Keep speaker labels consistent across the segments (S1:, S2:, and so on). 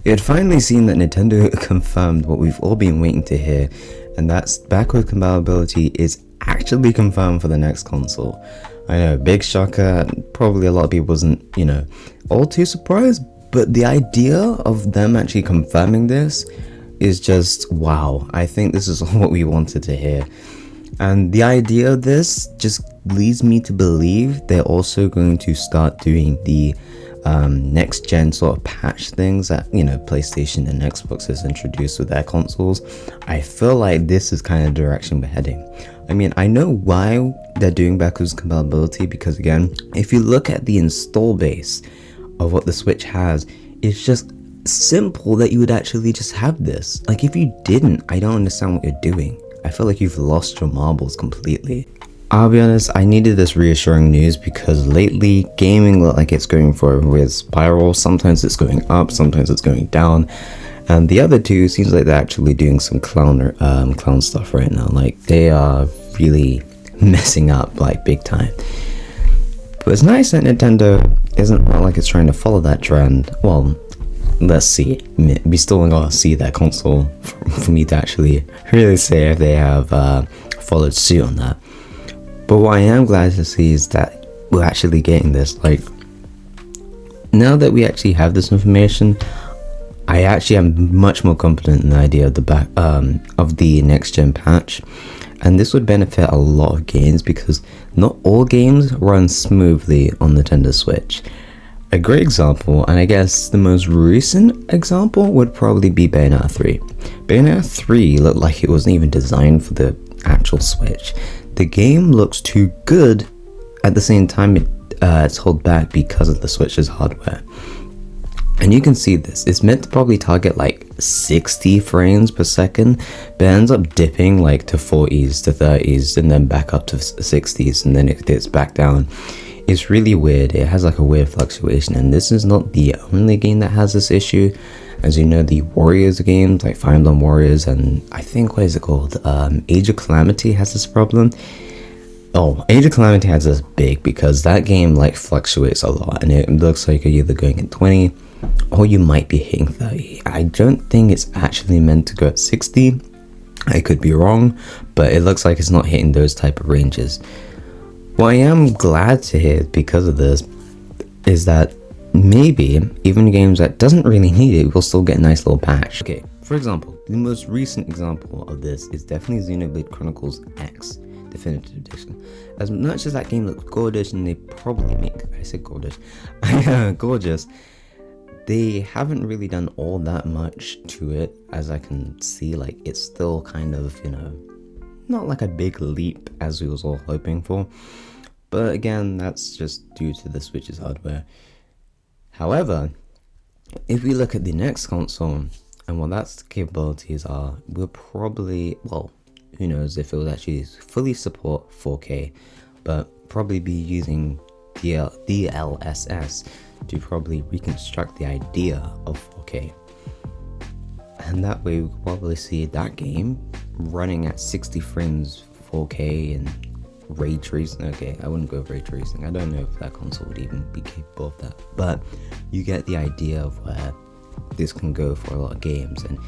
S1: It had finally seen that Nintendo confirmed what we've all been waiting to hear, and that's backward compatibility is actually confirmed for the next console. I know, big shocker, probably a lot of people wasn't, all too surprised, but the idea of them actually confirming this is just wow. I think this is what we wanted to hear. And the idea of this just leads me to believe they're also going to start doing the next gen sort of patch things that PlayStation and Xbox has introduced with their consoles. I feel like this is kind of the direction we're heading. I mean, I know why they're doing backwards compatibility, because again, if you look at the install base of what the Switch has, it's just simple that you would actually just have this. Like, if you didn't, I don't understand what you're doing. I feel like you've lost your marbles completely. I'll be honest, I needed this reassuring news because lately gaming looked like it's going for a weird spiral. Sometimes it's going up, sometimes it's going down, and the other two seems like they're actually doing some clown stuff right now. Like, they are really messing up like big time. But it's nice that Nintendo isn't like it's trying to follow that trend. Well, let's see. We still gotta see that console for me to actually really say if they have followed suit on that. But what I am glad to see is that we're actually getting this. Like, now that we actually have this information, I actually am much more confident in the idea of the next gen patch, and this would benefit a lot of games because not all games run smoothly on the Nintendo Switch. A great example, and I guess the most recent example, would probably be Bayonetta 3. Bayonetta 3 looked like it wasn't even designed for the actual Switch. The game looks too good, at the same time it's held back because of the Switch's hardware. And you can see this, it's meant to probably target like 60 frames per second, but it ends up dipping like to 40s to 30s and then back up to 60s, and then it dips back down. It's really weird. It has like a weird fluctuation, and this is not the only game that has this issue. As you know, the Warriors games like Fire Emblem Warriors and I think, what is it called, Age of Calamity has this problem. Oh, Age of Calamity has this big because that game like fluctuates a lot, and it looks like you're either going at 20 or you might be hitting 30. I don't think it's actually meant to go at 60. I could be wrong, but it looks like it's not hitting those type of ranges. What I am glad to hear because of this is that maybe even games that doesn't really need it will still get a nice little patch. Okay, for example, the most recent example of this is definitely Xenoblade Chronicles X Definitive Edition. As much as that game looks gorgeous, and they probably make, I said gorgeous, gorgeous, they haven't really done all that much to it, as I can see. Like, it's still kind of, not like a big leap as we was all hoping for. But again, that's just due to the Switch's hardware. However, if we look at the next console and what that's capabilities are, we'll probably, well, who knows if it will actually fully support 4K, but probably be using DLSS to probably reconstruct the idea of 4K. And that way we could probably see that game running at 60 frames 4K and ray tracing. Okay, I wouldn't go with ray tracing. I don't know if that console would even be capable of that, but you get the idea of where this can go for a lot of games, and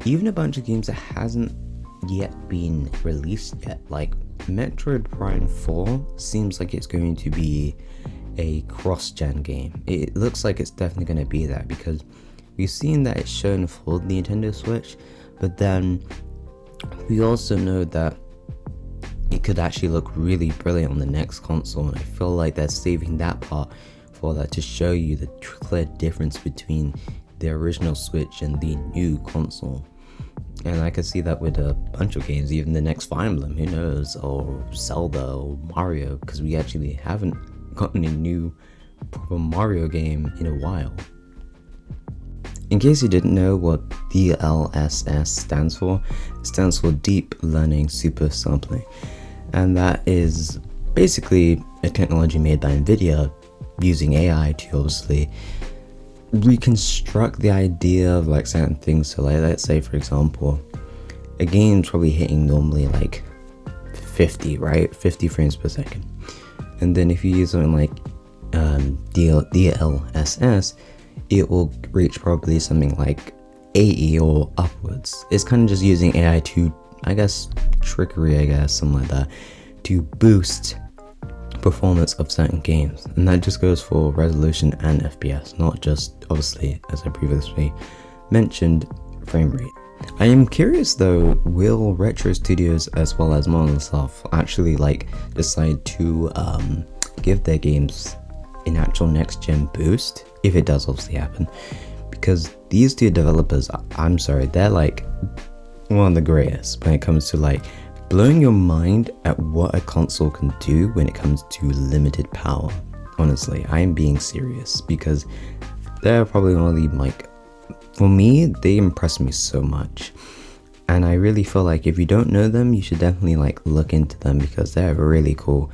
S1: even a bunch of games that hasn't yet been released yet. Like Metroid Prime 4 seems like it's going to be a cross-gen game. It looks like it's definitely going to be that, because we've seen that it's shown for the Nintendo Switch, but then we also know that it could actually look really brilliant on the next console, and I feel like they're saving that part for that, to show you the clear difference between the original Switch and the new console. And I can see that with a bunch of games, even the next Fire Emblem, who knows, or Zelda or Mario, because we actually haven't gotten a new proper Mario game in a while. In case you didn't know what DLSS stands for, it stands for Deep Learning Super Sampling. And that is basically a technology made by NVIDIA using AI to obviously reconstruct the idea of like certain things. So like, let's say for example, a game's probably hitting normally like 50 frames per second, and then if you use something like DLSS, it will reach probably something like 80 or upwards. It's kind of just using AI to, I guess, trickery, I guess, something like that, to boost performance of certain games. And that just goes for resolution and FPS, not just, obviously, as I previously mentioned, frame rate. I am curious though, will retro studios as well as Microsoft actually like decide to give their games an actual next gen boost, if it does obviously happen, because these two developers, I'm sorry, they're like one of the greatest when it comes to like blowing your mind at what a console can do when it comes to limited power. Honestly, I am being serious, because they're probably one of the like, for me, they impress me so much. And I really feel like if you don't know them, you should definitely like look into them, because they're really cool.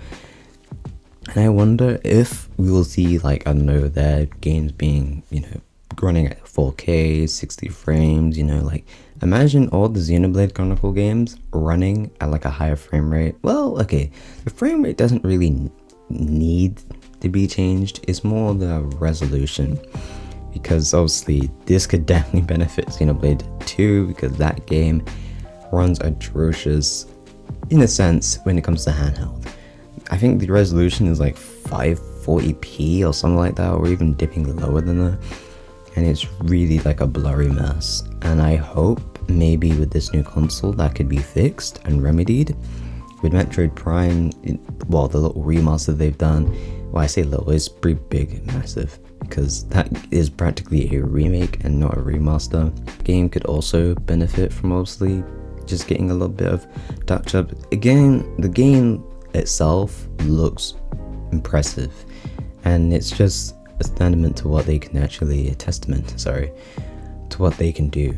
S1: And I wonder if we will see like, I don't know, their games being, you know, running at 4K, 60 frames, you know, like imagine all the Xenoblade Chronicle games running at like a higher frame rate. Well, okay, the frame rate doesn't really need to be changed, it's more the resolution. Because obviously this could definitely benefit Xenoblade 2, because that game runs atrocious in a sense when it comes to handheld. I think the resolution is like 540p or something like that, or even dipping lower than that, and it's really like a blurry mess. And I hope maybe with this new console that could be fixed and remedied. With Metroid Prime, well, the little remaster they've done, well, I say little, it's pretty big and massive, because that is practically a remake and not a remaster. The game could also benefit from obviously just getting a little bit of touch up. Again, the game itself looks impressive, and it's just a testament to what they can actually, to what they can do.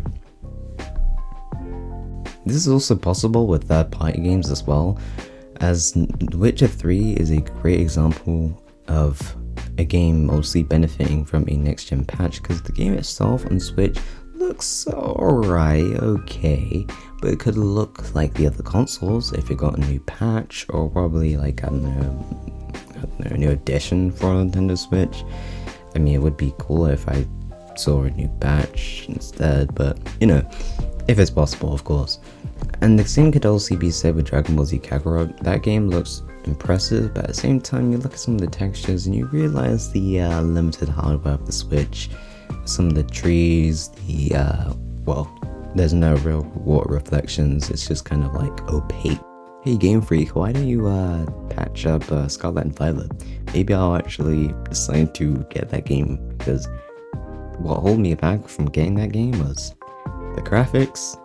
S1: This is also possible with third-party games as well, as Witcher 3 is a great example of a game mostly benefiting from a next-gen patch, because the game itself on Switch looks alright, okay, but it could look like the other consoles if it got a new patch, or probably like, I don't know, a new edition for Nintendo Switch. I mean, it would be cool if I saw a new patch instead, but you know, if it's possible, of course. And the same could also be said with Dragon Ball Z Kakarot. That game looks impressive, but at the same time you look at some of the textures and you realize the limited hardware of the Switch, some of the trees, the well, there's no real water reflections, it's just kind of like opaque. Hey Game Freak, why don't you patch up Scarlet and Violet? Maybe I'll actually decide to get that game, because what held me back from getting that game was the graphics,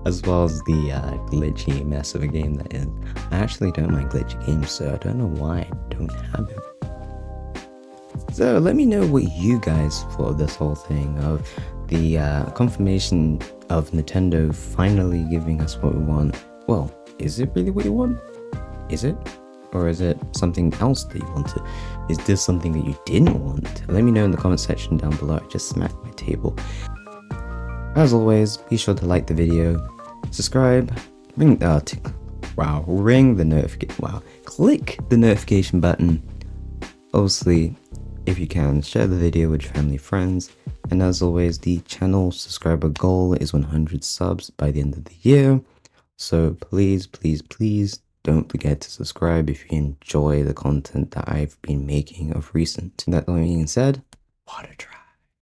S1: as well as the glitchy mess of a game that is. I actually don't mind glitchy games, so I don't know why I don't have it. So let me know what you guys thought of this whole thing, of the confirmation of Nintendo finally giving us what we want. Well, is it really what you want? Is it? Or is it something else that you wanted? Is this something that you didn't want? Let me know in the comment section down below. I just smacked my table. As always, be sure to like the video, subscribe, click the notification button. Obviously, if you can, share the video with your family and friends. And as always, the channel subscriber goal is 100 subs by the end of the year. So please, please, please don't forget to subscribe if you enjoy the content that I've been making of recent. That being said, water dry.